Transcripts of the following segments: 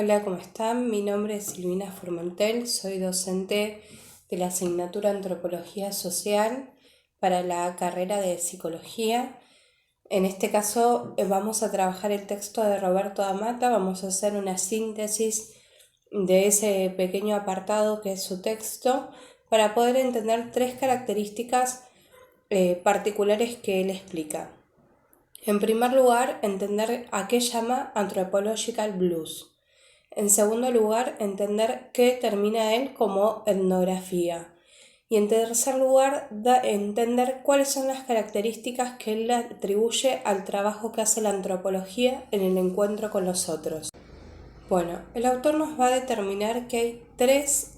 Hola, ¿cómo están? Mi nombre es Silvina Formentel, soy docente de la asignatura Antropología Social para la carrera de Psicología. En este caso vamos a trabajar el texto de Roberto da Mata, vamos a hacer una síntesis de ese pequeño apartado que es su texto para poder entender tres características particulares que él explica. En primer lugar, entender a qué llama Anthropological Blues. En segundo lugar, entender qué determina él como etnografía. Y en tercer lugar, entender cuáles son las características que él atribuye al trabajo que hace la antropología en el encuentro con los otros. Bueno, el autor nos va a determinar que hay tres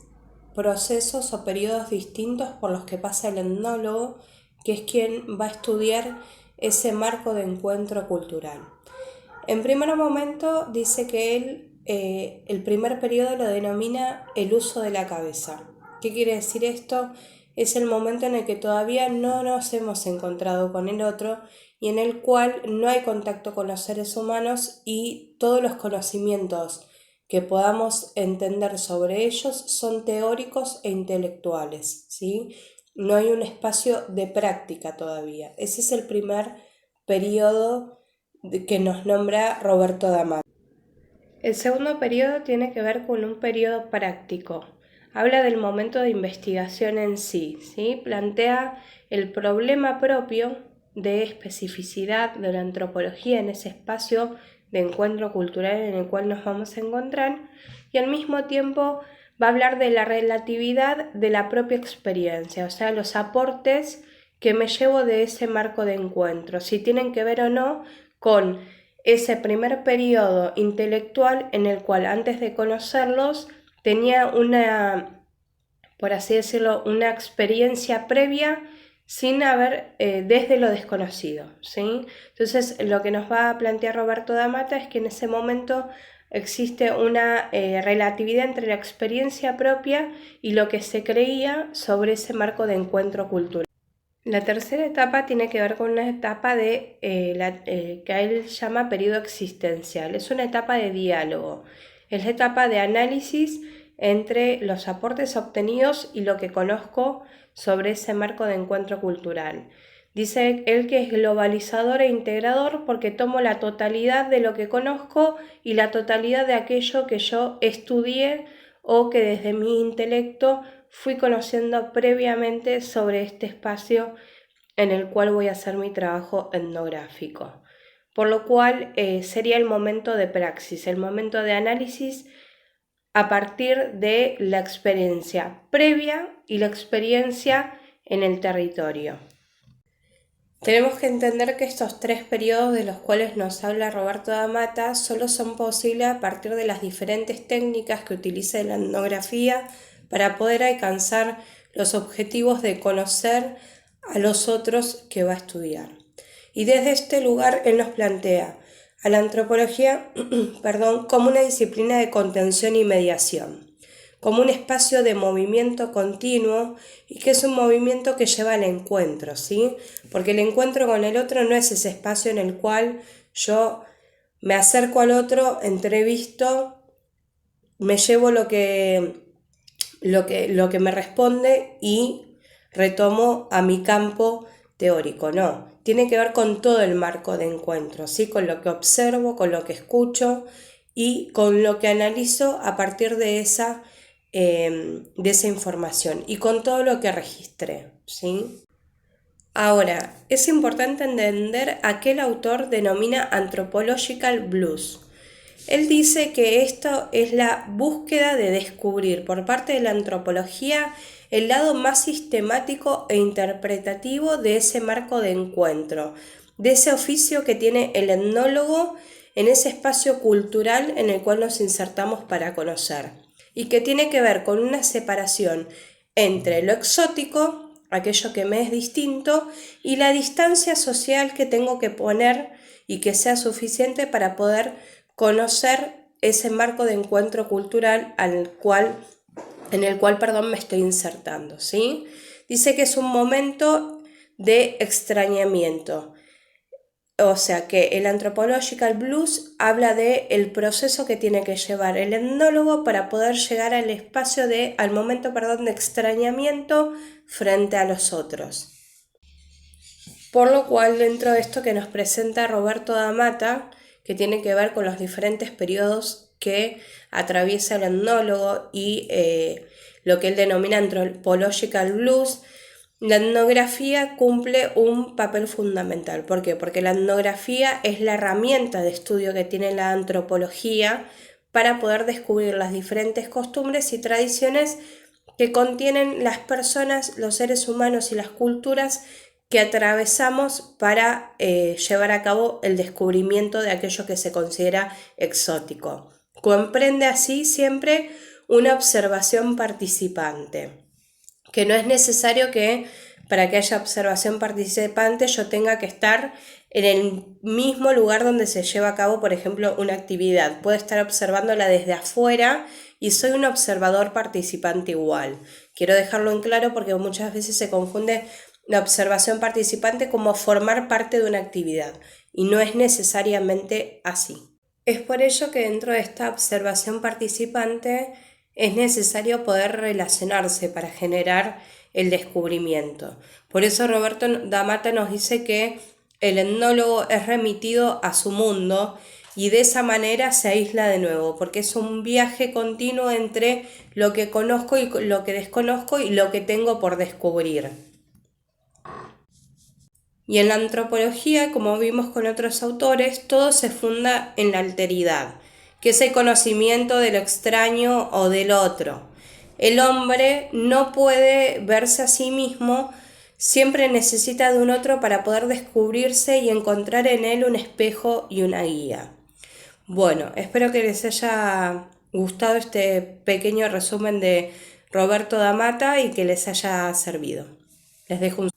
procesos o periodos distintos por los que pasa el etnólogo, que es quien va a estudiar ese marco de encuentro cultural. En primer momento dice que él el primer periodo lo denomina el uso de la cabeza. ¿Qué quiere decir esto? Es el momento en el que todavía no nos hemos encontrado con el otro y en el cual no hay contacto con los seres humanos y todos los conocimientos que podamos entender sobre ellos son teóricos e intelectuales, ¿sí? No hay un espacio de práctica todavía. Ese es el primer periodo que nos nombra Roberto da Mata. El segundo periodo tiene que ver con un periodo práctico. Habla del momento de investigación en sí, ¿sí? Plantea el problema propio de especificidad de la antropología en ese espacio de encuentro cultural en el cual nos vamos a encontrar y al mismo tiempo va a hablar de la relatividad de la propia experiencia, o sea, los aportes que me llevo de ese marco de encuentro, si tienen que ver o no con ese primer periodo intelectual en el cual antes de conocerlos tenía una, por así decirlo, una experiencia previa sin haber, desde lo desconocido, ¿sí? Entonces lo que nos va a plantear Roberto da Mata es que en ese momento existe una relatividad entre la experiencia propia y lo que se creía sobre ese marco de encuentro cultural. La tercera etapa tiene que ver con una etapa de que a él llama periodo existencial. Es una etapa de diálogo, es la etapa de análisis entre los aportes obtenidos y lo que conozco sobre ese marco de encuentro cultural. Dice él que es globalizador e integrador porque tomo la totalidad de lo que conozco y la totalidad de aquello que yo estudié o que desde mi intelecto fui conociendo previamente sobre este espacio en el cual voy a hacer mi trabajo etnográfico. Por lo cual sería el momento de praxis, el momento de análisis a partir de la experiencia previa y la experiencia en el territorio. Tenemos que entender que estos tres periodos de los cuales nos habla Roberto da Mata solo son posibles a partir de las diferentes técnicas que utiliza la etnografía para poder alcanzar los objetivos de conocer a los otros que va a estudiar. Y desde este lugar él nos plantea a la antropología como una disciplina de contención y mediación, como un espacio de movimiento continuo y que es un movimiento que lleva al encuentro, ¿sí? Porque el encuentro con el otro no es ese espacio en el cual yo me acerco al otro, entrevisto, me llevo lo que me responde y retomo a mi campo teórico, no. Tiene que ver con todo el marco de encuentro, ¿sí? Con lo que observo, con lo que escucho y con lo que analizo a partir de esa información y con todo lo que registré, ¿sí? Ahora, es importante entender a qué el autor denomina Anthropological Blues. Él dice que esto es la búsqueda de descubrir por parte de la antropología el lado más sistemático e interpretativo de ese marco de encuentro, de ese oficio que tiene el etnólogo en ese espacio cultural en el cual nos insertamos para conocer, y que tiene que ver con una separación entre lo exótico, aquello que me es distinto, y la distancia social que tengo que poner y que sea suficiente para poder conocer ese marco de encuentro cultural en el cual me estoy insertando, ¿sí? Dice que es un momento de extrañamiento. o sea que el Anthropological Blues habla de el proceso que tiene que llevar el etnólogo para poder llegar al espacio al momento de extrañamiento frente a los otros. Por lo cual, dentro de esto que nos presenta Roberto da Mata, que tiene que ver con los diferentes periodos que atraviesa el etnólogo y lo que él denomina Anthropological Blues, la etnografía cumple un papel fundamental. ¿Por qué? Porque la etnografía es la herramienta de estudio que tiene la antropología para poder descubrir las diferentes costumbres y tradiciones que contienen las personas, los seres humanos y las culturas que atravesamos para llevar a cabo el descubrimiento de aquello que se considera exótico. Comprende así siempre una observación participante, que no es necesario que para que haya observación participante yo tenga que estar en el mismo lugar donde se lleva a cabo, por ejemplo, una actividad. Puedo estar observándola desde afuera y soy un observador participante igual. Quiero dejarlo en claro porque muchas veces se confunde la observación participante como formar parte de una actividad y no es necesariamente así. Es por ello que dentro de esta observación participante es necesario poder relacionarse para generar el descubrimiento. Por eso Roberto da Mata nos dice que el etnólogo es remitido a su mundo y de esa manera se aísla de nuevo, porque es un viaje continuo entre lo que conozco y lo que desconozco y lo que tengo por descubrir. Y en la antropología, como vimos con otros autores, todo se funda en la alteridad, que es el conocimiento de lo extraño o del otro. El hombre no puede verse a sí mismo, siempre necesita de un otro para poder descubrirse y encontrar en él un espejo y una guía. Bueno, espero que les haya gustado este pequeño resumen de Roberto da Mata y que les haya servido. Les dejo un